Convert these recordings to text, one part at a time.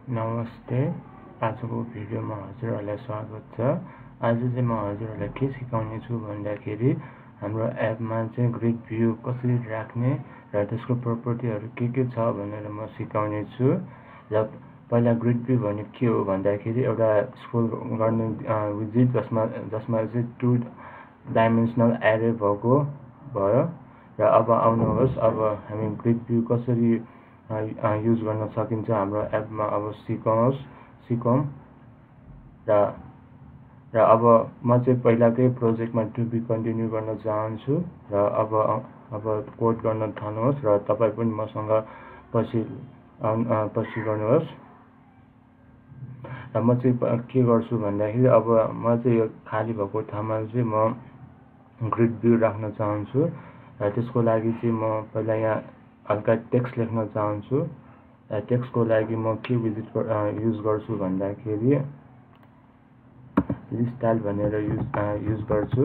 नमस्ते, आजको भिडियोमा हजुरहरूलाई स्वागत छ। आज चाहिँ म हजुरहरूलाई के सिकाउने छु भन्दाखेरि हाम्रो एपमा चाहिँ ग्रिड भ्यू कसरी राख्ने र त्यसको प्रपर्टीहरू के छ भनेर म सिकाउने छु। र पहिला ग्रिड भ्यू भनेको के हो भन्दाखेरि एउटा स्क्रोल गर्ने विजेट जसमा चाहिँ 2 डाइमेन्सनल एरे भएको भयो। र अब आउनुहोस्, अब हामी ग्रिड भ्यू कसरी युज गर्न सकिन्छ हाम्रो एपमा अब सिकौं। र अब म चाहिँ पहिलाकै प्रोजेक्टमा टु बी कन्टिन्यू गर्न चाहन्छु। र अब कोड गर्न थाल्नुहोस् र तपाईँ पनि मसँग पछि गर्नुहोस्। र म चाहिँ के गर्छु भन्दाखेरि अब म चाहिँ यो खाली भएको ठाउँमा चाहिँ म ग्रिड भ्यू राख्न चाहन्छु। र त्यसको लागि चाहिँ म पहिला यहाँ हल्का टेक्स्ट लेख्न चाहन्छु। र टेक्स्टको लागि म के विजिट युज गर्छु भन्दाखेरि लिस्ट स्टाइल भनेर युज गर्छु।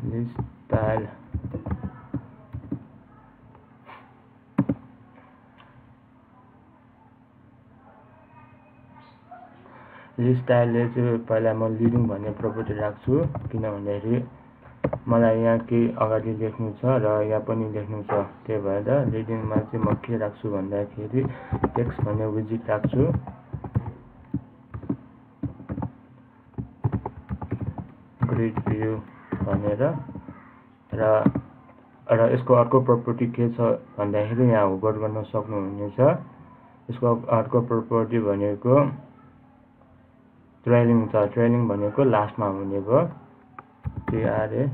लिस्ट स्टाइल स्टाइलले चाहिँ पहिला म लिडिङ भन्ने प्रपर्टी राख्छु, किन भन्दाखेरि मलाई यहाँ केही अगाडि लेख्नु छ र यहाँ पनि लेख्नु छ। त्यही भएर लिडिङमा चाहिँ म के राख्छु भन्दाखेरि टेक्स्ट भन्ने विजिट राख्छु। ग्रिड भ्यू भनेर र यसको अर्को प्रपर्टी के छ भन्दाखेरि यहाँ होभर गर्न सक्नुहुनेछ। यसको अर्को प्रपर्टी भनेको ट्रेलिङ छ। ट्रेलिङ भनेको लास्टमा हुने भयो, TRA।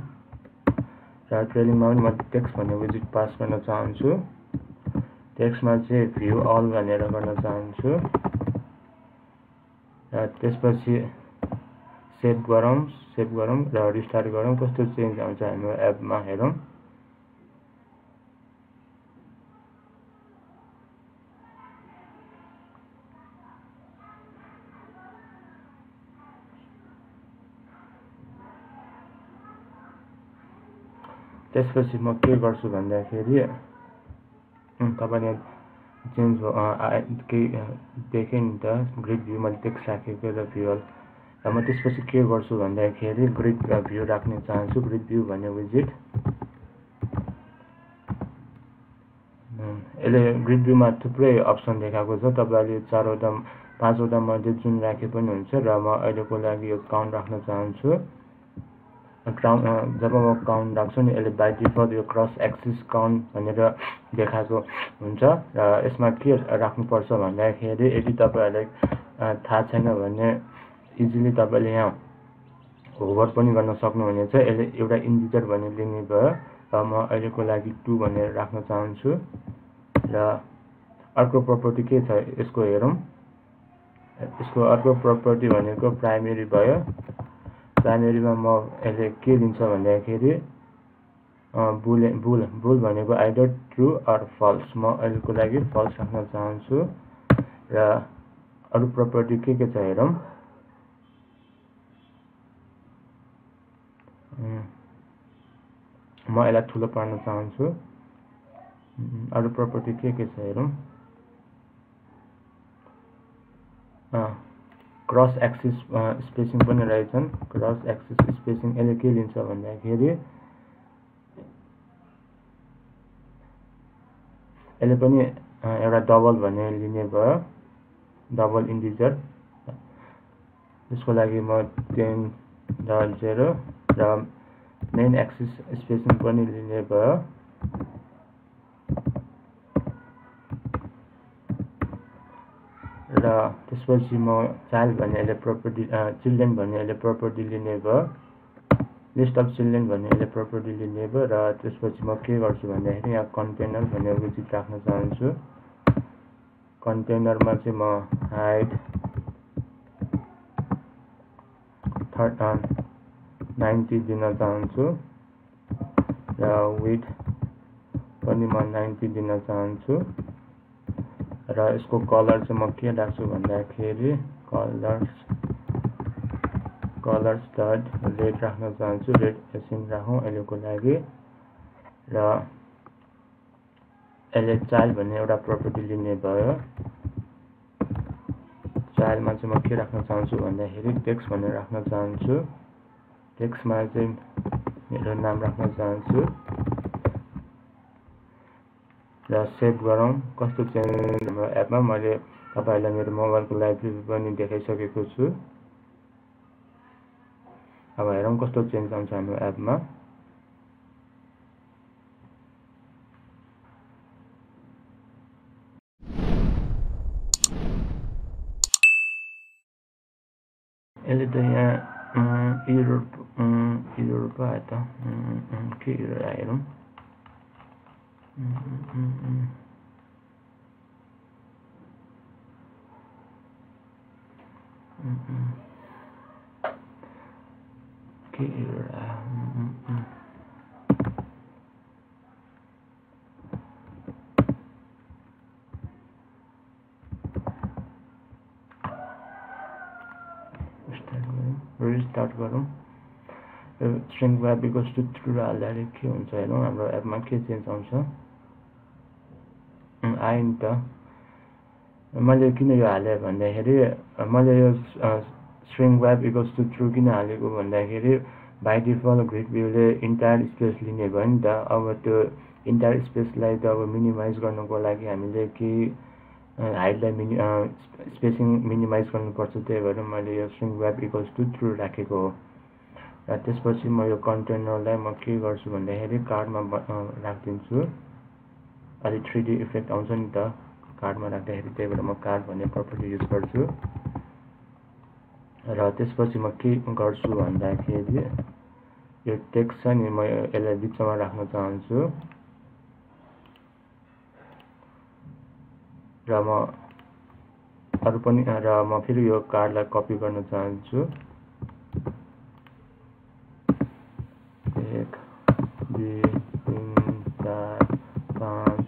र ट्रेलिङमा पनि म टेक्स्ट भन्ने विजिट पास गर्न चाहन्छु। टेक्स्टमा चाहिँ भ्यू अल भनेर गर्न चाहन्छु। र त्यसपछि सेभ गरौँ र रिस्टार्ट गरौँ। कस्तो चेन्ज आउँछ हाम्रो एपमा हेरौँ। त्यसपछि म के गर्छु भन्दाखेरि तपाईँले चेन्ज केही देखेँ नि त, ग्रिड भ्यू मैले टेक्स्ट राखेको र भ्यू अल। र म त्यसपछि के गर्छु भन्दाखेरि ग्रिड भ्यू राख्न चाहन्छु। ग्रिड भ्यू भन्ने विजिट यसले ग्रिड भ्यूमा थुप्रै अप्सन देखाएको छ। तपाईँले 4वटा 5वटा मध्ये जुन राखे पनि हुन्छ। र म अहिलेको लागि यो काउन्ट राख्न चाहन्छु। जब म काउन्ट राख्छु नि यसले बाइ डिफल्ट यो क्रस एक्सिस काउन्ट भनेर देखाएको हुन्छ। र यसमा के राख्नुपर्छ भन्दाखेरि यदि तपाईँहरूलाई थाहा छैन भने इजिली तपाईँले यहाँ होभर पनि गर्न सक्नुहुनेछ। यसले एउटा इन्टिजर भन्ने लिने भयो। र म अहिलेको लागि 2 भनेर राख्न चाहन्छु। र अर्को प्रपर्टी के छ यसको हेरौँ। यसको अर्को प्रपर्टी भनेको प्राइमेरी भयो। प्राइमेरीमा म यसले के लिन्छ भन्दाखेरि बुल भनेको आइदर ट्रु अर फल्स। म अहिलेको लागि फल्स राख्न चाहन्छु। र अरू प्रपर्टी के छ हेरौँ। म यसलाई ठुलो पार्न चाहन्छु। अरू प्रपर्टी के छ हेरौँ। क्रस एक्सिस स्पेसिङ पनि रहेछन्। क्रस एक्सिस स्पेसिङ यसले के लिन्छ भन्दाखेरि यसले पनि एउटा डबल भन्ने लिने भयो, डबल इन्टिजर। यसको लागि म 10.0 र मेन एक्सिस स्पेसिङ पनि लिने भयो। र त्यसपछि म चाइल्ड भन्ने यसले प्रपर्टी चिल्ड्रेन भन्ने यसले प्रपर्टी लिने भयो। लिस्ट अफ चिल्ड्रेन भन्ने यसले प्रपर्टी लिने भयो। र त्यसपछि म के गर्छु भन्दाखेरि यहाँ कन्टेनर भन्ने विजिट राख्न चाहन्छु। कन्टेनरमा चाहिँ म हाइट 90 दिन चाहन्छु। र विड्थ पनि म 90 दिन चाहन्छु। र यसको कलर चाहिँ म के राख्छु भन्दाखेरि कलर्स डट रेड राख्न चाहन्छु। रेड एसिन राखौँ अहिलेको लागि। र यसले चाइल्ड भन्ने एउटा प्रपर्टी लिने भयो चाइल्डमा चाहिँ म के राख्न चाहन्छु भन्दाखेरि टेक्स्ट भनेर राख्न चाहन्छु टेक्स्टमा चाहिँ मेरो नाम राख्न चाहन्छु र सेभ गरौँ कस्तो चेन्ज हाम्रो एपमा मैले तपाईहरुलाई मेरो मोबाइलको लाइभ रिभ्यु पनि देखाइसकेको छु अब हेरौँ कस्तो चेन्ज आउँछ हाम्रो एपमा यसले त यहाँ एरर पो आयो त के एरर आयो हेरौँ के एरर आयो रिस्टार्ट गरौँ string web equals to true हाल्दाखेरि के हुन्छ हेरौँ हाम्रो एपमा के चेन्ज आउँछ आयो नि त मैले किन यो हाले भन्दाखेरि मैले यो string web equals to true किन हालेको भन्दाखेरि बाइ डिफल्ट ग्रिडभ्यूले इन्टायर स्पेस लिने भयो नि त अब त्यो इन्टायर स्पेसलाई त अब मिनिमाइज गर्नको लागि हामीले के हाइटलाई स्पेसिङ मिनिमाइज गर्नुपर्छ त्यही भएर मैले यो string web equals to true राखेको हो र त्यसपछि म यो कन्टेनरलाई म के गर्छु भन्दाखेरि कार्डमा राख्दिन्छु अलि 3D इफेक्ट आउँछ नि त कार्डमा राख्दाखेरि त्यही भएर म कार्ड भन्ने प्रपर्टी युज गर्छु र त्यसपछि म के गर्छु भन्दाखेरि यो टेक्स्ट छ नि म यसलाई बिचमा राख्न चाहन्छु र म अरु पनि र म फेरि यो कार्डलाई कपी गर्न चाहन्छु 1 2 3 4 5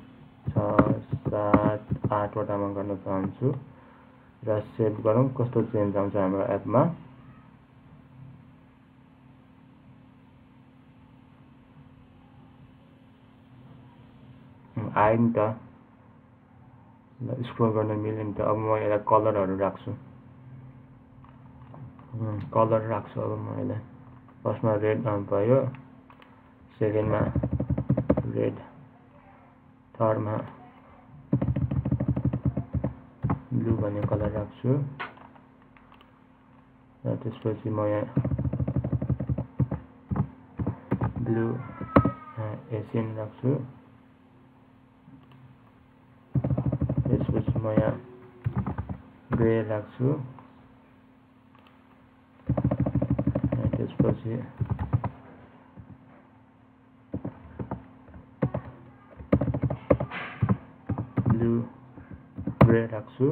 6 7 8 वटामा गर्न चाहन्छु र सेभ गरौँ कस्तो चेन्ज आउँछ हाम्रो एपमा आयो नि त स्क्रोल गर्न मिल्यो नि त अब म यसलाई कलरहरु राख्छु कलर राख्छु अब म यसलाई फर्स्टमा रेड भयो सेकेन्डमा रेड थर्डमा ब्लू भन्ने कलर राख्छु र त्यसपछि म यहाँ ब्लू एसियन राख्छु त्यसपछि म यहाँ ग्रे राख्छु त्यसपछि ब्लू ग्रे राख्छु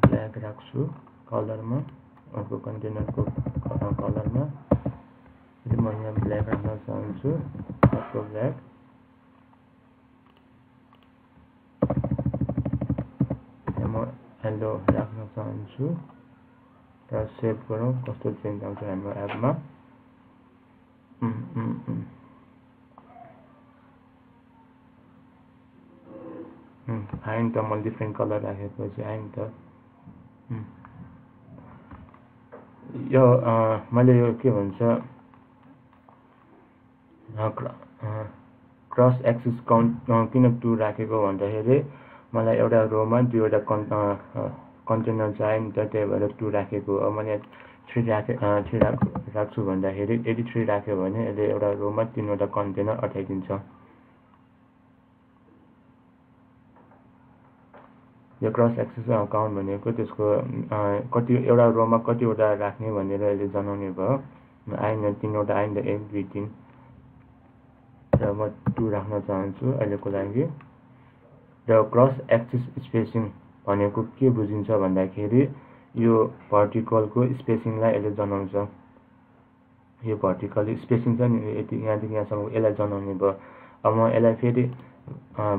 ब्ल्याक राख्छु कलरमा अर्को कन्टेनरको कलरमा म यहाँ ब्ल्याक राख्न चाहन्छु अर्को ब्ल्याक म हेलो राख्न चाहन्छु र सेभ गरौँ कस्तो चेन्ज आउँछ हाम्रो एपमा आयो नि त म डिफ्रेन्ट कलर राखेपछि आयो नि त यो मैले यो के भन्छ क्रस एक्सिस काउन्ट किन 2 राखेको भन्दाखेरि मलाई एउटा रोमा दुईवटा कन्टेनर चाहियो नि त त्यही भएर 2 राखेको अब मैले 3 राख्छु भन्दाखेरि यदि 3 राख्यो भने यसले एउटा रोमा 3वटा कन्टेनर अटाइदिन्छ यो क्रस एक्सिस काउन्ट भनेको त्यसको कति एउटा रोमा कतिवटा राख्ने भनेर यसले जनाउने भयो आइन 3वटा आइन 1 2 3 र म 2 राख्न चाहन्छु अहिलेको लागि र क्रस एक्सिस स्पेसिङ भनेको के बुझिन्छ भन्दाखेरि यो भर्टिकलको स्पेसिङलाई यसले जनाउँछ यो भर्टिकल स्पेसिङ छ नि यति यहाँदेखि यहाँसम्म यसलाई जनाउने भयो अब म यसलाई फेरि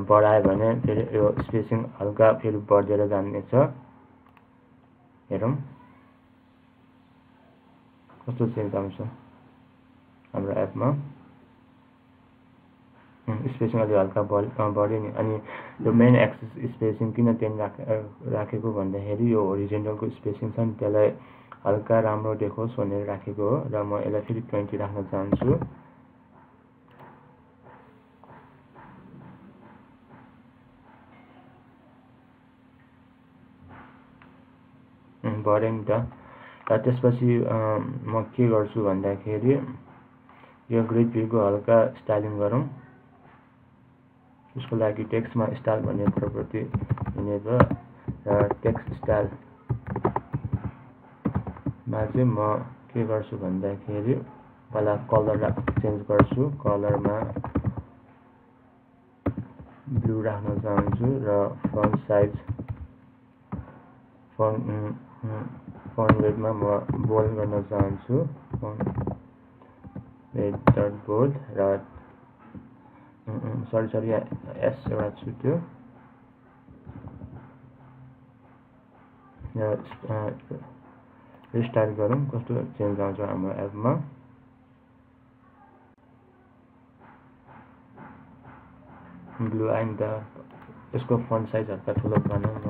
बढाए भने फेरि यो स्पेसिङ हल्का फेरि बढेर जानेछ हेरौँ कस्तो चेन्ज आउँछ हाम्रो एपमा स्पेसिङ अलि हल्का बढ्यो नि। अनि यो मेन एक्सिस स्पेसिङ किन 10 राखेको भन्दाखेरि यो होरिजोन्टलको स्पेसिङ छ नि त्यसलाई हल्का राम्रो देखोस् भनेर राखेको हो र म यसलाई फेरि 20 राख्न चाहन्छु। बढ्यो नि त। र त्यसपछि म के गर्छु भन्दाखेरि यो ग्रिड भ्यूको हल्का स्टाइलिङ गरौँ। त्यसको लागि टेक्स्टमा स्टाइल भन्ने प्रपर्टी हुने भयो र टेक्स्ट स्टाइलमा चाहिँ म के गर्छु भन्दाखेरि पहिला कलर चेन्ज गर्छु। कलरमा ब्लू राख्न चाहन्छु र फन्ट साइज फन्ट वेटमा म बोल्ड गर्न चाहन्छु। बोल्ड र सरी एस एउटा छुट्यो र रिस्टार्ट गरौँ कस्तो चेन्ज आउँछ हाम्रो एपमा। ब्लू आयो नि त। यसको फन्ट साइज हल्का ठुलो बनाउँ न।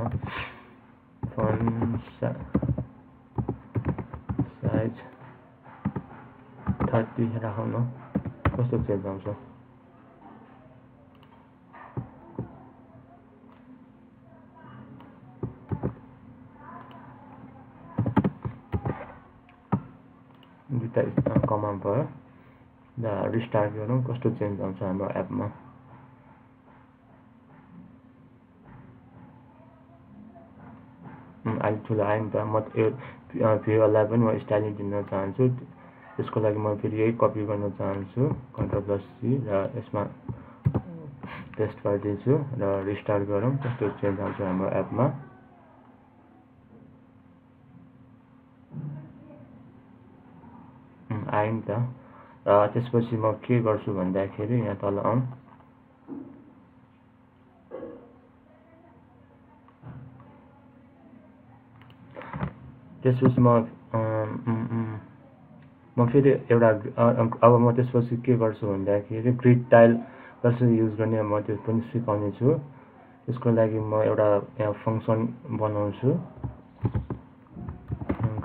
फन्ट साइज 30 राखौँ न। कस्तो चेन्ज आउँछ। दुईटा कमा भयो र रिस्टार्ट गरौँ कस्तो चेन्ज आउँछ हाम्रो एपमा। अलिक ठुलो आयो नि त। म यो भ्यूहरूलाई पनि म स्टाइलिङ दिन चाहन्छु। त्यसको लागि म फेरि यही कपी गर्न चाहन्छु Ctrl+C र यसमा पेस्ट गरिदिन्छु र रिस्टार्ट गरौँ कस्तो चेन्ज आउँछ हाम्रो एपमा। आयो नि त। र त्यसपछि म के गर्छु भन्दाखेरि यहाँ तल आउँ। त्यसपछि म फेरि एउटा अब म त्यसपछि के गर्छु भन्दाखेरि ग्रिड टाइल कसरी युज गर्ने म त्यो पनि सिकाउने छु। त्यसको लागि म एउटा यहाँ फङ्सन बनाउँछु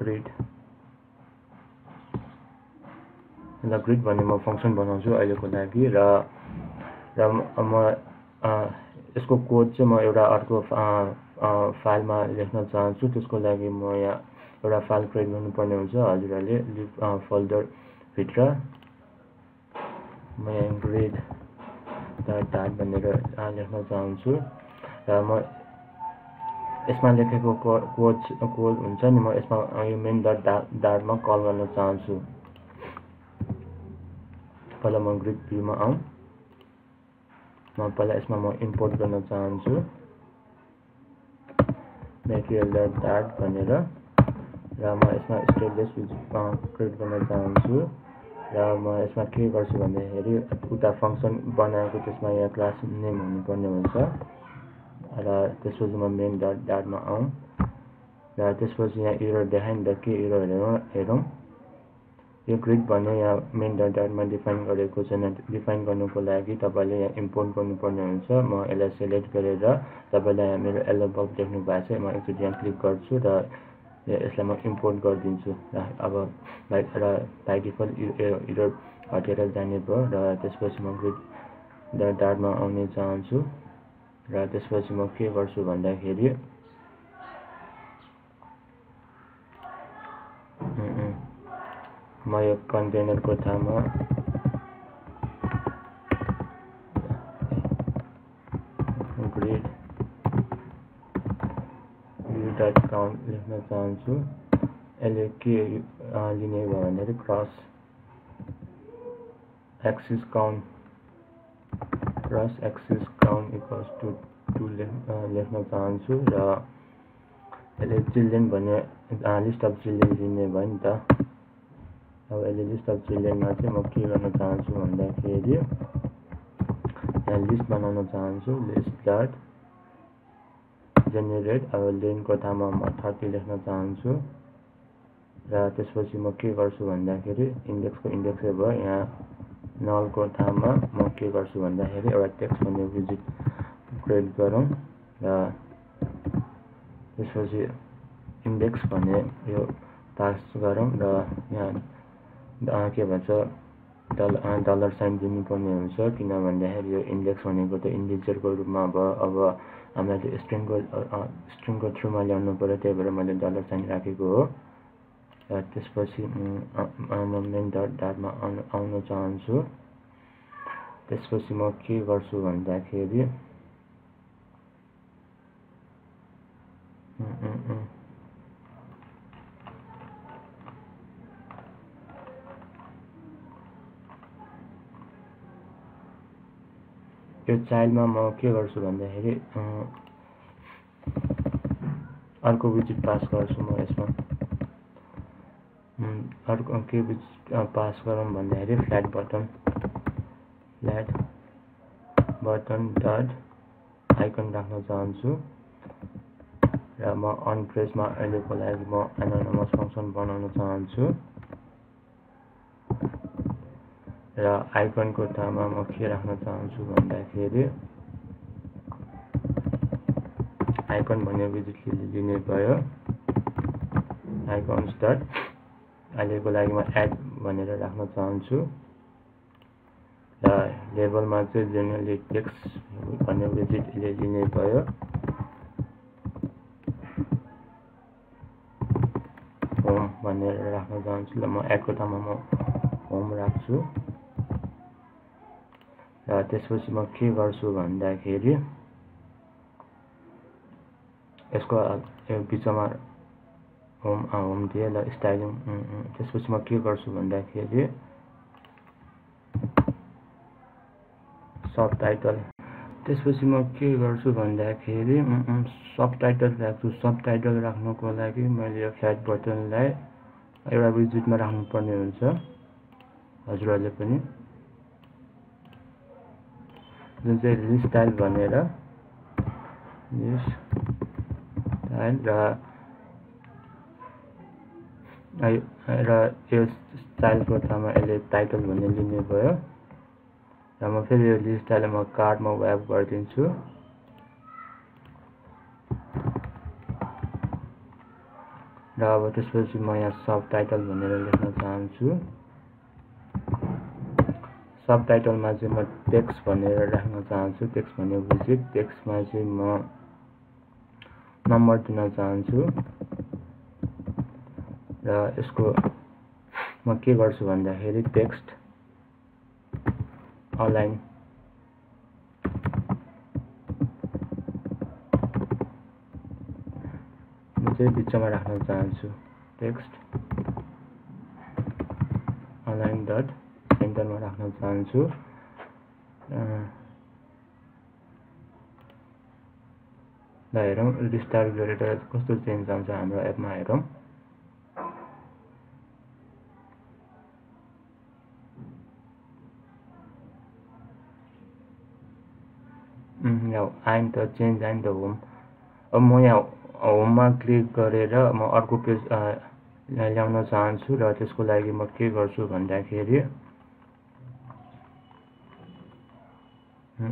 ग्रिड भन्ने म फङ्सन बनाउँछु अहिलेको लागि र म यसको कोड चाहिँ म एउटा अर्को फाइलमा लेख्न चाहन्छु। त्यसको लागि म यहाँ एउटा फाइल क्रिएट गर्नुपर्ने हुन्छ। हजुरहरूले लिभ फोल्डर भित्र म यहाँ grid.to भनेर लेख्न चाहन्छु र म यसमा लेखेको कोड हुन्छ नि म यसमा यो मेन डटमा कल गर्न चाहन्छु। पहिला म ग्रिड भ्यूमा आउँ। म पहिला यसमा म इम्पोर्ट गर्न चाहन्छु material.dart भनेर र म यसमा स्टेटलेस क्रिएट गर्न चाहन्छु र म यसमा के गर्छु भन्दाखेरि उता फङ्सन बनाएको त्यसमा यहाँ क्लास नेम हुनुपर्ने हुन्छ र त्यसपछि म मेन डटमा आउँ र त्यसपछि यहाँ एरर देखायो नि त। के एरर हेरौँ। यो ग्रिड भन्ने यहाँ मेन डटमा डिफाइन गरेको छैन। डिफाइन गर्नुको लागि तपाईँले यहाँ इम्पोर्ट गर्नुपर्ने हुन्छ। म यसलाई सिलेक्ट गरेर तपाईँले यहाँ मेरो एलो बक्स देख्नु भएको छ। म एकचोटि यहाँ क्लिक गर्छु र यसलाई म इम्पोर्ट गरिदिन्छु र अब बाइ डिफल्ट एरर हटेर जाने भयो र त्यसपछि म ग्रिड.to आउने चाहन्छु र त्यसपछि म के गर्छु भन्दाखेरि म यो कन्टेनरको ठाउँमा GridView.count लेख्न चाहन्छु। यसले के लिने भयो भन्दाखेरि cross axis count equals to 2 लेख्न चाहन्छु र यसले चिल्ड्रेन भन्ने लिस्ट अफ चिल्ड्रेन लिने भयो नि त। अब यसले लिस्ट अफ चिल्ड्रेनमा चाहिँ म के गर्न चाहन्छु भन्दाखेरि यहाँ लिस्ट बनाउन चाहन्छु। लिस्ट डट जेनेरेट अब लेनको ठाउँमा म 30 लेख्न चाहन्छु र त्यसपछि म के गर्छु भन्दाखेरि इन्डेक्सको इन्डेक्सै भयो यहाँ नलको ठाउँमा म के गर्छु भन्दाखेरि एउटा टेक्स्ट भन्ने विजिट क्रिएट गरौँ र त्यसपछि इन्डेक्स भन्ने यो पास गरौँ र यहाँ के भन्छ डलर साइन दिनुपर्ने हुन्छ किन भन्दाखेरि यो इन्डेक्स भनेको त इन्टिजरको रूपमा भयो अब हामीलाई स्ट्रिङको थ्रुमा ल्याउनु पर्यो त्यही भएर मैले डलर साइन राखेको हो र त्यसपछि म मेन डटमा आउन चाहन्छु त्यसपछि म के गर्छु भन्दाखेरि यो चाइल्डमा म के गर्छु भन्दाखेरि अर्को विजिट पास गर्छु म यसमा अर्को के विजिट पास गरौँ भन्दाखेरि फ्ल्याट बटन डट आइकन राख्न चाहन्छु र म अनप्रेसमा अहिलेको लागि म एनोनिमस फंक्सन बनाउन चाहन्छु र आइकनको ठाउँमा म के राख्न चाहन्छु भन्दाखेरि आइकन भन्ने विजिट लिने भयो आइकन्स डट अहिलेको लागि म एड भनेर राख्न चाहन्छु र लेबलमा चाहिँ जेनरली टेक्स्ट भन्ने विजिट लिने भयो होम भनेर राख्न चाहन्छु ल म एडको ठाउँमा म होम राख्छु र त्यसपछि म के गर्छु भन्दाखेरि यसको बिचमा होम दिए ल स्टाइलिङ त्यसपछि म के गर्छु भन्दाखेरि सबटाइटल त्यसपछि म के गर्छु भन्दाखेरि सबटाइटल राख्छु सबटाइटल राख्नको लागि मैले यो फ्ल्याट बटनलाई एउटा विजिटमा राख्नुपर्ने हुन्छ हजुरहरूले पनि जुन चाहिँ लिस्ट स्टाइल भनेर लिस्ट स्टाइल र यो स्टाइलको ठाउँमा यसले टाइटल भन्ने लिने भयो र म फेरि यो लिस्ट स्टाइल म कार्डमा व्याप गरिदिन्छु र अब त्यसपछि म यहाँ सबटाइटल भनेर लेख्न चाहन्छु सबटाइटलमा चाहिँ म टेक्स्ट भनेर राख्न चाहन्छु टेक्स्ट भन्ने विजिट टेक्स्टमा चाहिँ म नम्बर दिन चाहन्छु र यसको म के गर्छु भन्दाखेरि टेक्स्ट अलाइन म चाहिँ बिचमा राख्न चाहन्छु टेक्स्ट अलाइन डट सेन्टरमा राख्न चाहन्छु ल हेरौँ रिस्टार्ट गरेर कस्तो चेन्ज आउँछ हाम्रो एपमा हेरौँ आइन त चेन्ज आइन द होम अब म यहाँ होममा क्लिक गरेर म अर्को पेज ल्याउन चाहन्छु र त्यसको लागि म के गर्छु भन्दाखेरि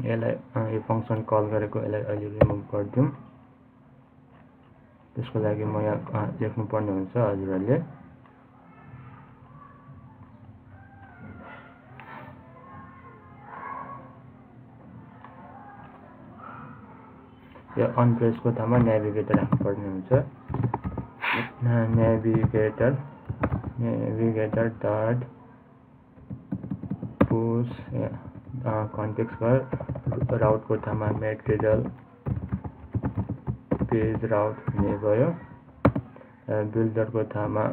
यसलाई यो फंक्सन कल गरेको यसलाई अहिले रिमुभ गरिदिउँ त्यसको लागि म यहाँ लेख्नु पर्ने हुन्छ हजुरहरूले यो अनप्रेसको ठाउँमा नेभिगेटर राख्नुपर्ने हुन्छ नेभिगेटर डट पुश कन्टेक्स्ट भयो राउटको ठाउँमा मेटेरियल पेज राउट हुने भयो बिल्डरको ठाउँमा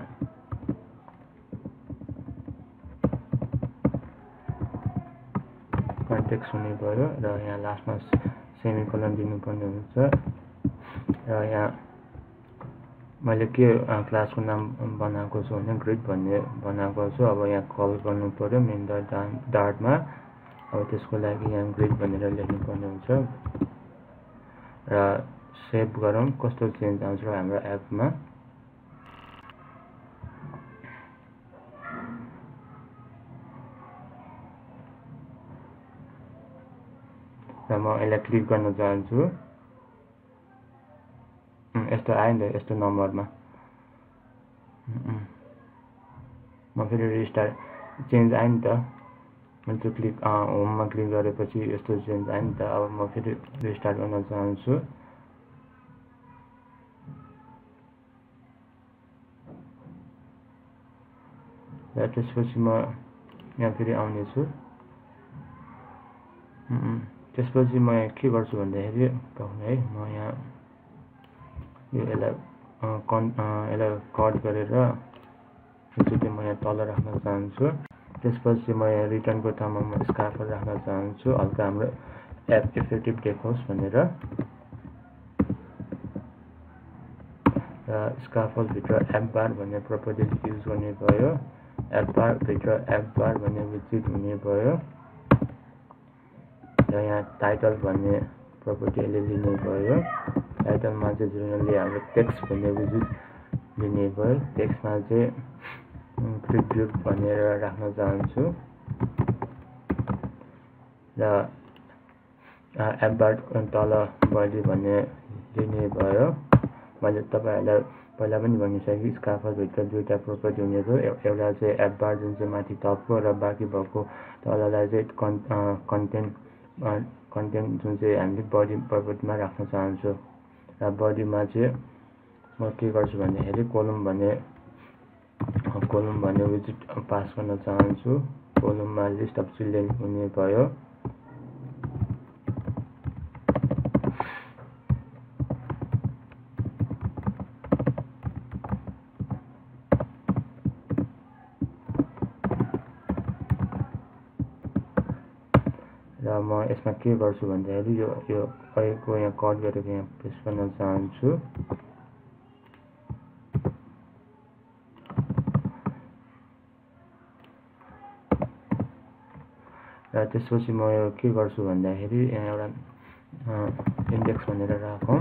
कन्टेक्स्ट हुने भयो र यहाँ लास्टमा सेमिकोलन दिनुपर्ने हुन्छ र यहाँ मैले के क्लासको नाम बनाएको छु भने ग्रिड भन्ने बनाएको छु अब यहाँ कल गर्नु पर्यो मेन डार्टमा अब त्यसको लागि यहाँ ग्रिड भनेर लेख्नुपर्ने हुन्छ र सेभ गरौँ कस्तो चेन्ज आउँछ हाम्रो एपमा र म यसलाई क्लिक गर्न चाहन्छु यस्तो आयो नि त यस्तो नम्बरमा म फेरि रिस्टार्ट चेन्ज आयो नि त त्यो क्लिक होममा क्लिक गरेपछि यस्तो चेन्ज आयो नि त अब म फेरि रिस्टार्ट गर्न चाहन्छु र त्यसपछि म यहाँ फेरि आउने छु त्यसपछि म यहाँ के गर्छु भन्दाखेरि है म यहाँ यसलाई कट गरेर यसरी म यहाँ तल राख्न चाहन्छु त्यसपछि म यहाँ रिटर्नको ठाउँमा म स्कार्फर राख्न चाहन्छु हल्का हाम्रो एप इफेक्टिभ देखोस् भनेर र स्कार्फर भित्र एप बार भन्ने प्रपर्टिज युज गर्ने भयो एप बार भित्र एप बार भन्ने विजिट हुने भयो र यहाँ टाइटल भन्ने प्रपर्टी लिने भयो टाइटलमा चाहिँ जेनरली हाम्रो टेक्स्ट भन्ने विजिट लिने भयो टेक्स्टमा चाहिँ GridView भनेर राख्न चाहन्छु र एप बार तल बडी भन्ने लिने भयो मैले तपाईहरुलाई पहिला पनि भनिसकेँ स्कार्फर भित्र दुईटा प्रपर्टी हुने भयो एउटा चाहिँ एप बार जुन चाहिँ माथि टपको र बाँकी भएको तललाई चाहिँ कन्टेन्ट जुन चाहिँ हामीले बडी प्रपर्टीमा राख्न चाहन्छु र बडीमा चाहिँ म के गर्छु भन्दाखेरि कोलम भन्ने विजिट पास गर्न चाहन्छु कोलममा लिस्ट अफ चिल्ड्रेन हुने भयो र म यसमा के गर्छु भन्दाखेरि यो पहिलेको यहाँ कट गरेको यहाँ पेस्ट गर्न चाहन्छु र त्यसपछि म यो के गर्छु भन्दाखेरि यहाँ एउटा इन्डेक्स भनेर राखौँ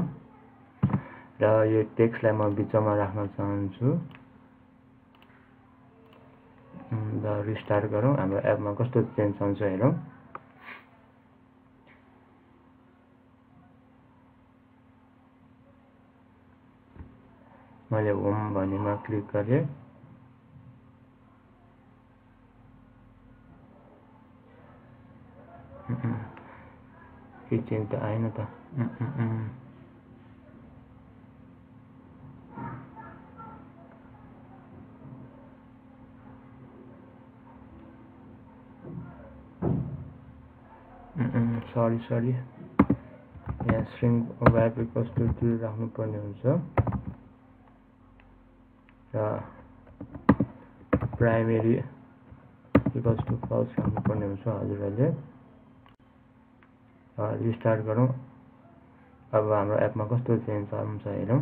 र यो टेक्स्टलाई म बिचमा राख्न चाहन्छु र रिस्टार्ट गरौँ हाम्रो एपमा कस्तो चेन्ज आउँछ हेरौँ मैले होम भन्नेमा क्लिक गरेँ के चेन्ज त आएन त सरी यहाँ स्ट्रिङ वेब इक्वल्स टु 2 राख्नु पर्ने हुन्छ र प्राइमेरी इक्वल्स टु फल्स राख्नु पर्ने हुन्छ हजुरहरूले रिस्टार्ट गरौँ अब हाम्रो एपमा कस्तो चेन्ज आउँछ हेरौँ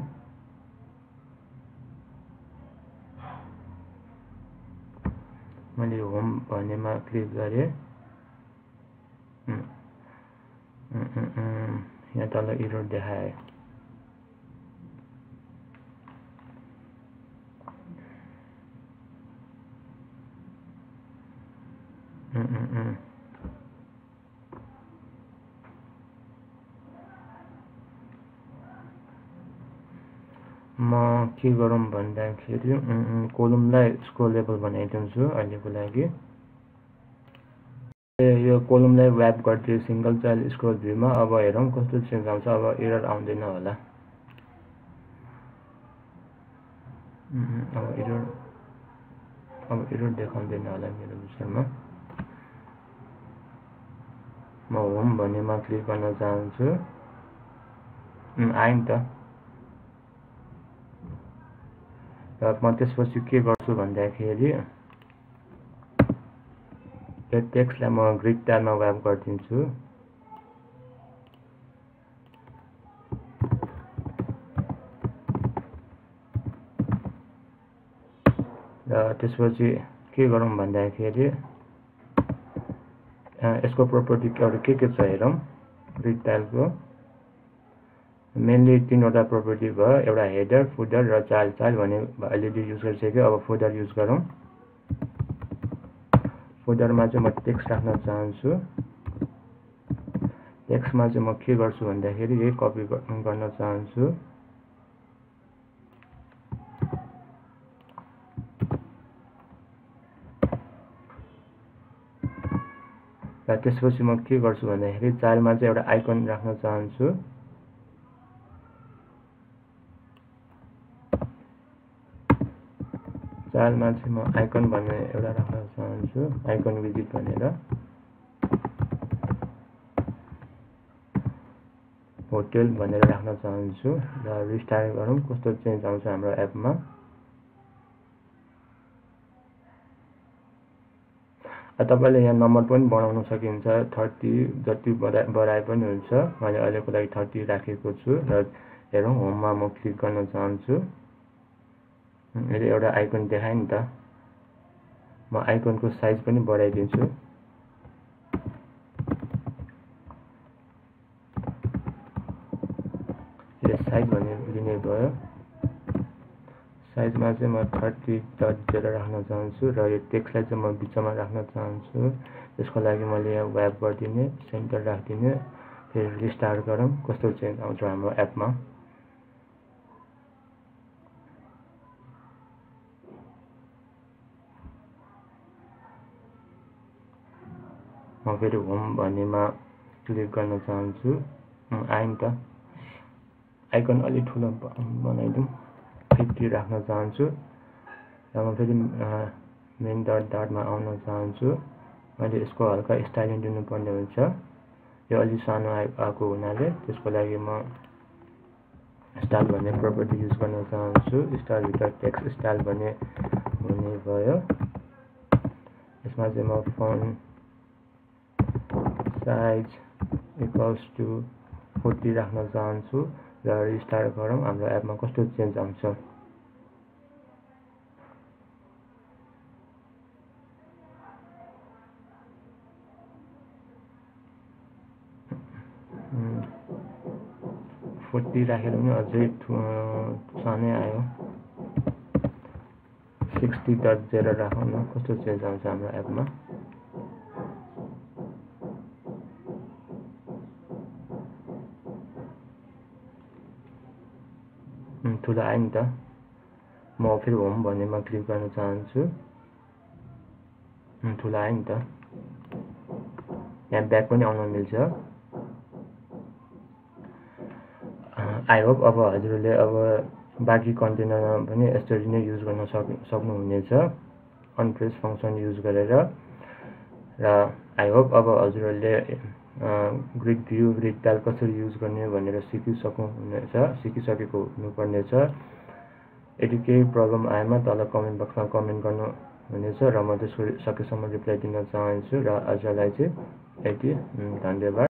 मैले होम भन्नेमा क्लिक गरेँ यहाँ तल एरर देखाए म के गरौँ भन्दाखेरि कोलमलाई स्क्रोलेबल बनाइदिन्छु अहिलेको लागि यो कोलमलाई व्याप गर्दै सिंगल चाइल्ड स्क्रोल भ्यूमा अब हेरौँ कस्तो चेन्ज आउँछ अब एरर आउँदैन होला अब एरर देखाउँदैन होला मेरो विचारमा म होम भन्नेमा क्लिक गर्न चाहन्छु आयो नि त र म त्यसपछि के गर्छु भन्दाखेरि यो टेक्स्टलाई म ग्रिड ट्याबमा व्याप गरिदिन्छु र त्यसपछि के गरौँ भन्दाखेरि यसको प्रपर्टी अरु के छ हेरौँ ग्रिड ट्याबको मेनली तीनवटा प्रपर्टी भयो एउटा हेडर फुटर र चाइल्ड भने अलरेडी युज गरिसक्यो अब फुटर युज गरौँ फुटरमा चाहिँ म टेक्स्ट राख्न चाहन्छु टेक्स्टमा चाहिँ म के गर्छु भन्दाखेरि यही कपी गर्न चाहन्छु र त्यसपछि म के गर्छु भन्दाखेरि चाइल्डमा चाहिँ एउटा आइकन राख्न चाहन्छु चाइल्डमा चाहिँ म आइकन भन्ने एउटा राख्न चाहन्छु आइकन विजिट भनेर होटेल भनेर राख्न चाहन्छु र रिस्टार्ट गरौँ कस्तो चेन्ज आउँछ हाम्रो एपमा तपाईले यहाँ नम्बर पनि बनाउन सकिन्छ 30 जति बढाए पनि हुन्छ मैले अहिलेको लागि 30 राखेको छु र हेरौँ होममा म क्लिक गर्न चाहन्छु यसले एउटा आइकन देखायो नि त म आइकनको साइज पनि बढाइदिन्छु यो साइज भन्ने लिने भयो साइजमा चाहिँ म 30.0 राख्न चाहन्छु र यो टेक्स्टलाई चाहिँ म बिचमा राख्न चाहन्छु त्यसको लागि मैले यहाँ वेब गर्दिने सेन्टर राख्दिने फेरि रिस्टार्ट गरौँ कस्तो चेन्ज आउँछ हाम्रो एपमा म फेरि होम भन्नेमा क्लिक गर्न चाहन्छु आयो नि त आइकन अलि ठुलो बनाइदिउँ 50 राख्न चाहन्छु र म फेरि मेन डटमा आउन चाहन्छु मैले यसको हल्का स्टाइलिङ दिनुपर्ने हुन्छ यो अलि सानो आएको हुनाले त्यसको लागि म स्टाइल भन्ने प्रपर्टी युज गर्न चाहन्छु स्टाइल भित्र टेक्स्ट स्टाइल भन्ने हुने भयो यसमा चाहिँ म फन्ट साइज इक्वल्स टु 40 राख्न चाहन्छु र रिस्टार्ट गरौँ हाम्रो एपमा कस्तो चेन्ज आउँछ राखेर पनि अझै सानै आयो 60.0 राखौँ न कस्तो चेन्ज आउँछ हाम्रो एपमा ठुलो आयो नि त म फेरि होम भन्नेमा क्लिक गर्न चाहन्छु ठुलो आयो नि त यहाँ ब्याक पनि आउन मिल्छ आई होप अब हजुरले अब बाँकी कन्टेनरमा पनि यसरी नै युज गर्न सक्नुहुनेछ अनप्रेस फङ्सन युज गरेर र आई होप अब हजुरहरूले ग्रिडभ्यू ग्रिडटाइल कसरी युज गर्ने भनेर सिकिसकेको हुनुपर्नेछ यदि केही प्रब्लम आएमा तल कमेन्ट बक्समा कमेन्ट गर्नुहुनेछ र म त्यसको सकेसम्म रिप्लाई दिन चाहन्छु र आजलाई चाहिँ यति धन्यवाद